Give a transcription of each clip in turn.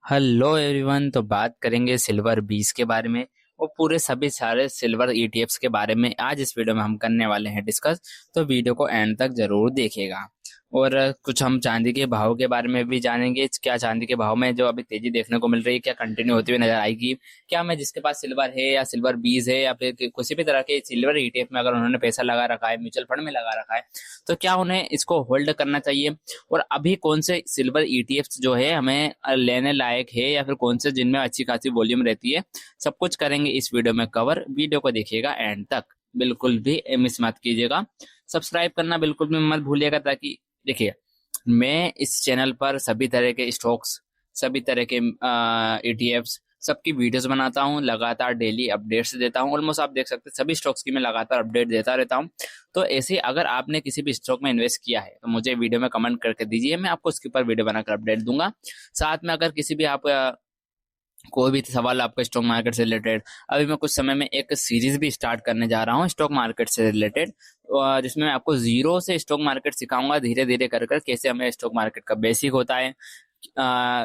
Hello everyone. तो बात करेंगे सिल्वर बीस के बारे में और पूरे सभी सारे सिल्वर ईटीएफ्स के बारे में आज इस वीडियो में हम करने वाले हैं डिस्कस। तो वीडियो को एंड तक जरूर देखिएगा। और कुछ हम चांदी के भाव के बारे में भी जानेंगे। क्या चांदी के भाव में जो अभी तेजी देखने को मिल रही है क्या कंटिन्यू होती हुई नजर आएगी? क्या मैं जिसके पास सिल्वर है या सिल्वर बीस है या फिर किसी भी तरह के सिल्वर ईटीएफ में अगर उन्होंने पैसा लगा रखा है, म्यूचुअल फंड में लगा रखा है, तो क्या उन्हें इसको होल्ड करना चाहिए? और अभी कौन से सिल्वर ईटीएफ्स जो है हमें लेने लायक है या फिर कौन से जिनमें अच्छी खासी वॉल्यूम रहती है, सब कुछ करेंगे इस वीडियो में कवर। वीडियो को देखिएगा एंड तक, बिल्कुल भी मिस मत कीजिएगा। सब्सक्राइब करना बिल्कुल भी मत भूलिएगा, ताकि देखिए मैं इस चैनल पर सभी तरह के स्टॉक्स, सभी तरह के ईटीएफ्स, सबकी वीडियोस बनाता हूँ, लगातार डेली अपडेट्स देता हूँ। ऑलमोस्ट आप देख सकते हैं सभी स्टॉक्स की मैं लगातार अपडेट देता रहता हूँ। तो ऐसे अगर आपने किसी भी स्टॉक में इन्वेस्ट किया है तो मुझे वीडियो में कमेंट करके दीजिए, मैं आपको उसके ऊपर वीडियो बनाकर अपडेट दूंगा। साथ में अगर किसी भी आप कोई भी सवाल आपका स्टॉक मार्केट से रिलेटेड, अभी मैं कुछ समय में एक सीरीज भी स्टार्ट करने जा रहा हूँ स्टॉक मार्केट से रिलेटेड, जिसमें मैं आपको जीरो से स्टॉक मार्केट सिखाऊंगा, धीरे धीरे कर कर कैसे हमें स्टॉक मार्केट का बेसिक होता है,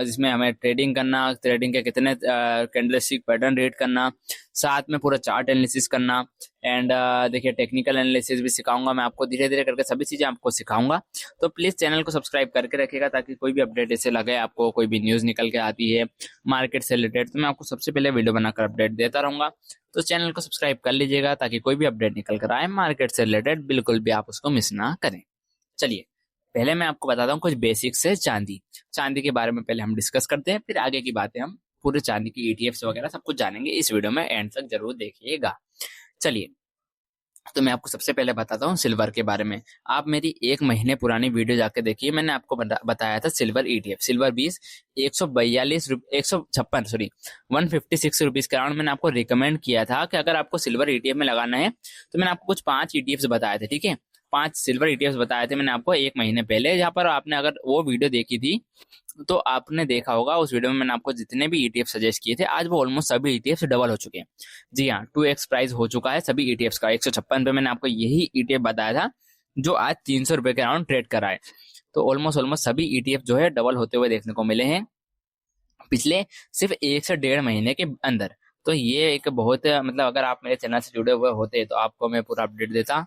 जिसमें हमें ट्रेडिंग करना, ट्रेडिंग के कितने कैंडलस्टिक पैटर्न रीड करना, साथ में पूरा चार्ट एनालिसिस करना, एंड देखिए टेक्निकल एनालिसिस भी सिखाऊंगा मैं आपको। धीरे धीरे करके सभी चीजें आपको सिखाऊंगा। तो प्लीज चैनल को सब्सक्राइब करके रखिएगा, ताकि कोई भी अपडेट ऐसे लगे आपको, कोई भी न्यूज निकल के आती है मार्केट से रिलेटेड, तो मैं आपको सबसे पहले वीडियो बनाकर अपडेट देता रहूंगा। तो चैनल को सब्सक्राइब कर लीजिएगा, ताकि कोई भी अपडेट निकल कर आए मार्केट से रिलेटेड, बिल्कुल भी आप उसको मिस ना करें। चलिए पहले मैं आपको बताता हूँ कुछ बेसिक्स है चांदी। चांदी के बारे में पहले हम डिस्कस करते हैं, फिर आगे की बातें हम पूरे चांदी की ईटीएफ्स वगैरह सब कुछ जानेंगे। इस वीडियो में एंड तक जरूर देखिएगा। चलिए तो मैं आपको सबसे पहले बताता हूँ सिल्वर के बारे में। आप मेरी एक महीने पुरानी वीडियो जाके देखिए, मैंने आपको बताया था सिल्वर ईटीएफ सिल्वर बीस 142 156 सॉरी 156 रुपीज के अराउंड मैंने आपको रिकमेंड किया था कि अगर आपको सिल्वर ईटीएफ में लगाना है तो मैंने आपको कुछ 5 ईटीएफ बताए थे। ठीक है, 5 सिल्वर ईटीएफ बताए थे मैंने आपको एक महीने पहले। जहाँ पर आपने अगर वो वीडियो देखी थी तो आपने देखा होगा उस वीडियो में मैंने आपको जितने भी ईटीएफ सजेस्ट किए थे, आज वो ऑलमोस्ट सभी ईटीएफ डबल हो चुके हैं। जी हाँ, 2x प्राइस हो चुका है सभी ईटीएफ का। 156 पे मैंने आपको यही ईटीएफ बताया था जो आज 300 रुपए के अराउंड ट्रेड कर रहा है। तो ऑलमोस्ट ऑलमोस्ट सभी ईटीएफ जो है डबल होते हुए देखने को मिले हैं पिछले सिर्फ 1 से 1.5 महीने के अंदर। तो ये एक बहुत मतलब अगर आप मेरे चैनल से जुड़े हुए होते तो आपको मैं पूरा अपडेट देता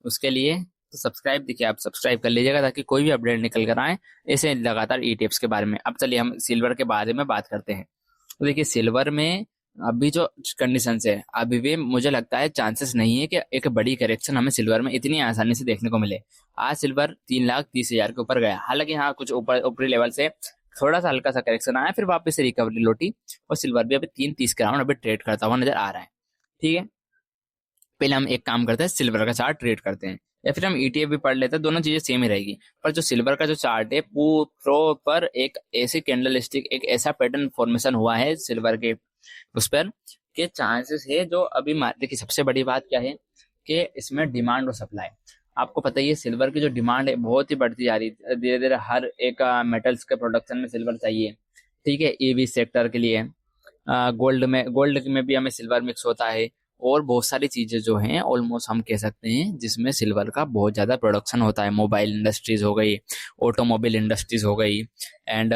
उसके लिए। तो सब्सक्राइब, देखिए आप सब्सक्राइब कर लीजिएगा, ताकि कोई भी अपडेट निकल कर आए ऐसे लगातार ईटीएफ्स के बारे में। अब चलिए हम सिल्वर के बारे में बात करते हैं। तो देखिए सिल्वर में अभी जो कंडीशन है, अभी भी मुझे लगता है चांसेस नहीं है कि एक बड़ी करेक्शन हमें सिल्वर में इतनी आसानी से देखने को मिले। आज सिल्वर 3,30,000 के ऊपर गया, हालांकि हाँ कुछ ऊपर ऊपरी लेवल से थोड़ा सा हल्का सा करेक्शन आया, फिर वापस से रिकवरी लौटी और सिल्वर भी अभी 3,30 के अराउंड अभी ट्रेड करता हुआ नजर आ रहा है। ठीक है, पहले हम एक काम करते हैं, सिल्वर का चार्ट ट्रेड करते हैं या फिर हम ईटीएफ भी पढ़ लेते हैं, दोनों चीजें सेम ही रहेगी। पर जो सिल्वर का जो चार्ट है प्रॉपर एक ऐसी कैंडल स्टिक, एक ऐसा पैटर्न फॉर्मेशन हुआ है सिल्वर के उस पर के चांसेस है जो अभी देखिए सबसे बड़ी बात क्या है कि इसमें डिमांड और सप्लाई। आपको पता ही है सिल्वर की जो डिमांड है बहुत ही बढ़ती जा रही है धीरे धीरे। हर एक मेटल्स के प्रोडक्शन में सिल्वर चाहिए। ठीक है, ईवी सेक्टर के लिए, गोल्ड में भी हमें सिल्वर मिक्स होता है, और बहुत सारी चीजें जो हैं ऑलमोस्ट हम कह सकते हैं जिसमें सिल्वर का बहुत ज्यादा प्रोडक्शन होता है। मोबाइल इंडस्ट्रीज हो गई, ऑटोमोबाइल इंडस्ट्रीज हो गई, एंड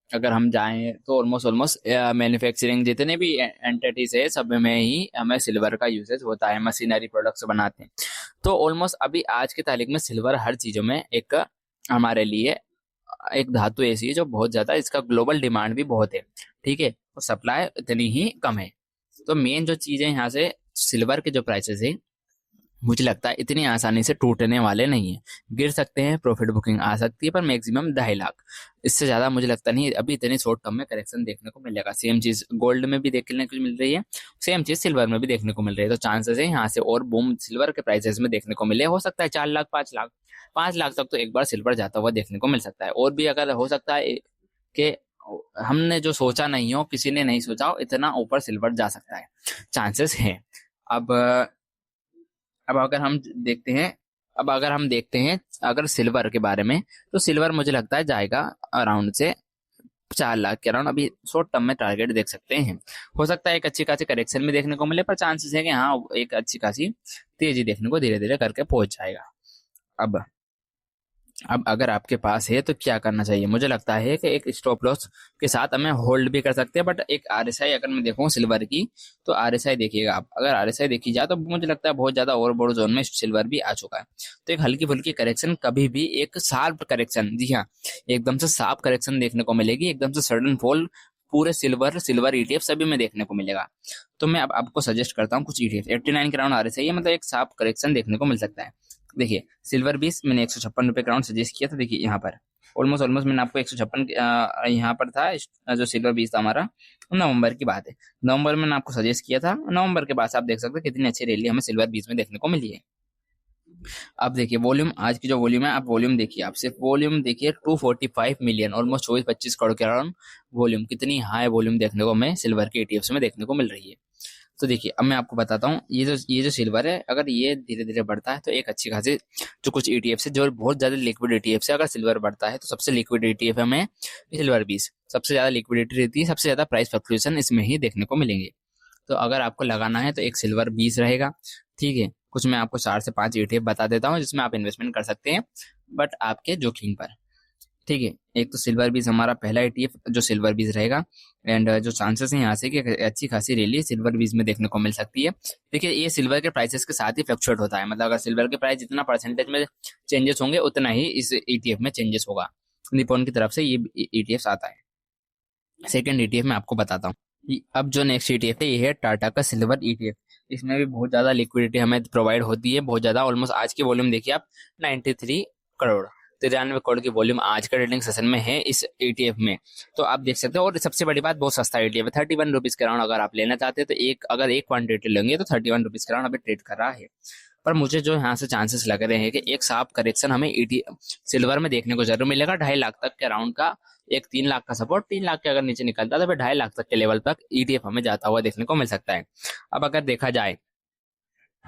अगर हम जाएं तो ऑलमोस्ट ऑलमोस्ट मैन्युफैक्चरिंग जितने भी एंटिटीज है सब में ही हमें सिल्वर का यूजेस होता है, मशीनरी प्रोडक्ट्स बनाते हैं। तो ऑलमोस्ट अभी आज की तारीख में सिल्वर हर चीजों में एक हमारे लिए एक धातु ऐसी है जो बहुत ज्यादा, इसका ग्लोबल डिमांड भी बहुत है। ठीक है, और सप्लाई इतनी ही कम है। तो मेन जो चीजें यहाँ से सिल्वर के जो प्राइसेस है मुझे लगता है इतनी आसानी से टूटने वाले नहीं है। गिर सकते हैं, प्रॉफिट बुकिंग आ सकती है, पर मैक्सिमम 2.5 लाख, इससे ज्यादा मुझे लगता नहीं अभी इतने शॉर्ट टर्म में करेक्शन देखने को मिलेगा। सेम चीज गोल्ड में भी देखने को मिल रही है, सेम चीज सिल्वर में भी देखने को मिल रही है। तो चांसेस है यहाँ से और बूम सिल्वर के प्राइसेस में देखने को मिले। हो सकता है 4 लाख 5 लाख, 5 लाख तक तो एक बार सिल्वर जाता हुआ देखने को मिल सकता है। और भी अगर हो सकता है कि हमने जो सोचा नहीं हो, किसी ने नहीं सोचा हो, इतना ऊपर सिल्वर जा सकता है, चांसेस है। अब अब अगर हम देखते हैं अब अगर हम देखते हैं अगर सिल्वर के बारे में, तो सिल्वर मुझे लगता है जाएगा अराउंड से 4 लाख के अराउंड। अभी शॉर्ट टर्म में टारगेट देख सकते हैं। हो सकता है एक अच्छी खासी करेक्शन में देखने को मिले, पर चांसेस है कि हाँ एक अच्छी खासी तेजी देखने को धीरे धीरे करके पहुंच जाएगा। अब अब अगर आपके पास है तो क्या करना चाहिए, मुझे लगता है कि एक स्टॉप लॉस के साथ हमें होल्ड भी कर सकते हैं, बट एक आरएसआई अगर मैं देखूँ सिल्वर की, तो आरएसआई देखिएगा आप, अगर आरएसआई देखी जाए तो मुझे लगता है बहुत ज्यादा ओवरबॉट जोन में सिल्वर भी आ चुका है। तो एक हल्की फुल्की करेक्शन कभी भी, एक शार्प करेक्शन, जी हाँ, एकदम से शार्प करेक्शन देखने को मिलेगी, एकदम से सडन फॉल पूरे सिल्वर ईटीएफ सभी में देखने को मिलेगा। तो मैं अब आपको सजेस्ट करता हूँ कुछ ईटीएफ 89 के राउंड आरएसआई है, मतलब एक शार्प करेक्शन देखने को मिल सकता है। देखिए सिल्वर 20 मैंने 156 रुपए का राउंड सजेस्ट किया था। देखिए यहाँ पर ऑलमोस्ट मैंने आपको 156 यहाँ पर था, जो सिल्वर 20 था हमारा, नवंबर की बात है। नवंबर में मैंने आपको सजेस्ट किया था, नवंबर के बाद से आप देख सकते हैं कितनी अच्छी रैली हमें सिल्वर 20 में देखने को मिली है। अब देखिए वॉल्यूम, आज की जो वॉल्यूम है, आप वॉल्यूम देखिए, आप सिर्फ वॉल्यूम देखिए 245 मिलियन, ऑलमोस्ट 24-25 करोड़ के अराउंड वॉल्यूम, कितनी हाई वॉल्यूम देखने को हमें सिल्वर के ईटीएफ में देखने को मिल रही है। तो देखिए अब मैं आपको बताता हूँ, ये जो सिल्वर है, अगर ये धीरे धीरे बढ़ता है तो एक अच्छी खासी, जो कुछ ईटीएफ है जो बहुत ज्यादा लिक्विड ईटीएफ है, अगर सिल्वर बढ़ता है तो सबसे लिक्विड ईटीएफ हमें सिल्वर 20, सबसे ज्यादा लिक्विडिटी रहती है, सबसे ज्यादा प्राइस फ्लक्चुएशन इसमें ही देखने को मिलेंगे। तो अगर आपको लगाना है तो एक सिल्वर 20 रहेगा, ठीक है। कुछ मैं आपको 4 से 5 ईटीएफ बता देता हूँ जिसमें आप इन्वेस्टमेंट कर सकते हैं, बट आपके जोखिम पर, ठीक है। एक तो सिल्वर 20 हमारा पहला ईटीएफ जो सिल्वर 20 रहेगा, एंड जो चांसेस हैं यहाँ से कि अच्छी खासी रैली सिल्वर 20 में देखने को मिल सकती है। देखिए ये सिल्वर के प्राइसेस के साथ ही फ्लक्चुएट होता है, मतलब अगर सिल्वर के प्राइस जितना परसेंटेज में चेंजेस होंगे उतना ही इस ईटीएफ में चेंजेस होगा। निपॉन की तरफ से ये ईटीएफ आता है। सेकेंड ईटीएफ मैं आपको बताता हूँ। अब जो नेक्स्ट ईटीएफ है ये है टाटा का सिल्वर ईटीएफ। इसमें भी बहुत ज्यादा लिक्विडिटी हमें प्रोवाइड होती है, बहुत ज्यादा, ऑलमोस्ट आज की वॉल्यूम देखिए आप 93 करोड़, 93 करोड़ की वॉल्यूम आज का ट्रेडिंग सेशन में है इस ईटीएफ में। तो आप देख सकते हो, और सबसे बड़ी बात बहुत सस्ता ईटीएफ है, 31 रुपीज के राउंड अगर आप लेना चाहते हैं तो अगर एक क्वांटिटी लेंगे तो 31 रुपीज के राउंड अभी ट्रेड कर रहा है। पर मुझे जो यहाँ से चांसेस लग रहे हैं कि एक शार्प करेक्शन हमें सिल्वर में देखने को जरूर मिलेगा, 2.5 लाख तक के राउंड का, एक 3 लाख का सपोर्ट, 3 लाख के अगर नीचे निकलता है तो फिर 2.5 लाख तक के लेवल तक ईटीएफ हमें जाता हुआ देखने को मिल सकता है। अब अगर देखा जाए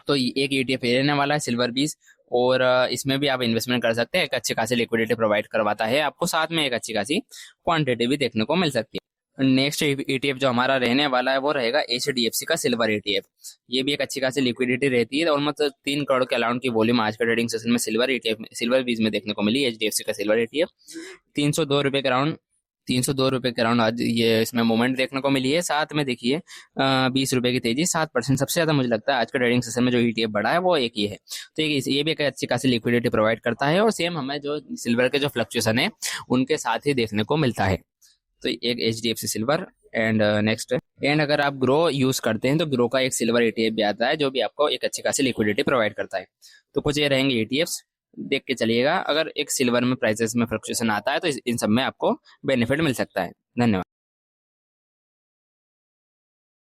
तो एक ईटीएफ रहने वाला है सिल्वर 20, और इसमें भी आप इन्वेस्टमेंट कर सकते हैं, एक अच्छी खासी लिक्विडिटी प्रोवाइड करवाता है आपको, साथ में एक अच्छी खासी क्वांटिटी भी देखने को मिल सकती है। नेक्स्ट ईटीएफ जो हमारा रहने वाला है वो रहेगा एचडीएफसी का सिल्वर ईटीएफ। ये भी एक अच्छी खासी लिक्विडिटी रहती है, ऑलमोस्ट 3 करोड़ के अराउंड की वॉल्यूम आज का ट्रेडिंग सेशन में सिल्वर ईटीएफ सिल्वर 20 में देखने को मिली। एचडीएफसी का सिल्वर ईटीएफ 302 रुपए के अराउंड, 302 रुपए के अराउंड आज ये इसमें मूवमेंट देखने को मिली है। साथ में देखिए 20 रुपए की तेजी, 7%, सबसे ज्यादा मुझे लगता है आज का ट्रेडिंग सेशन में जो ईटीएफ बढ़ा है वो एक ही है। तो ये भी एक अच्छी खासी लिक्विडिटी प्रोवाइड करता है, और सेम हमें जो सिल्वर के जो फ्लक्चुएशन है उनके साथ ही देखने को मिलता है। तो एक HDFC silver, and next and अगर आप ग्रो यूज करते हैं तो ग्रो का एक सिल्वर ईटीएफ भी आता है जो भी आपको एक अच्छी खासी लिक्विडिटी प्रोवाइड करता है। तो कुछ ये रहेंगे ईटीएफ्स, देख के चलिएगा। अगर एक सिल्वर में प्राइसेस में फ्लक्चुएशन आता है तो इन सब में आपको बेनिफिट मिल सकता है। धन्यवाद।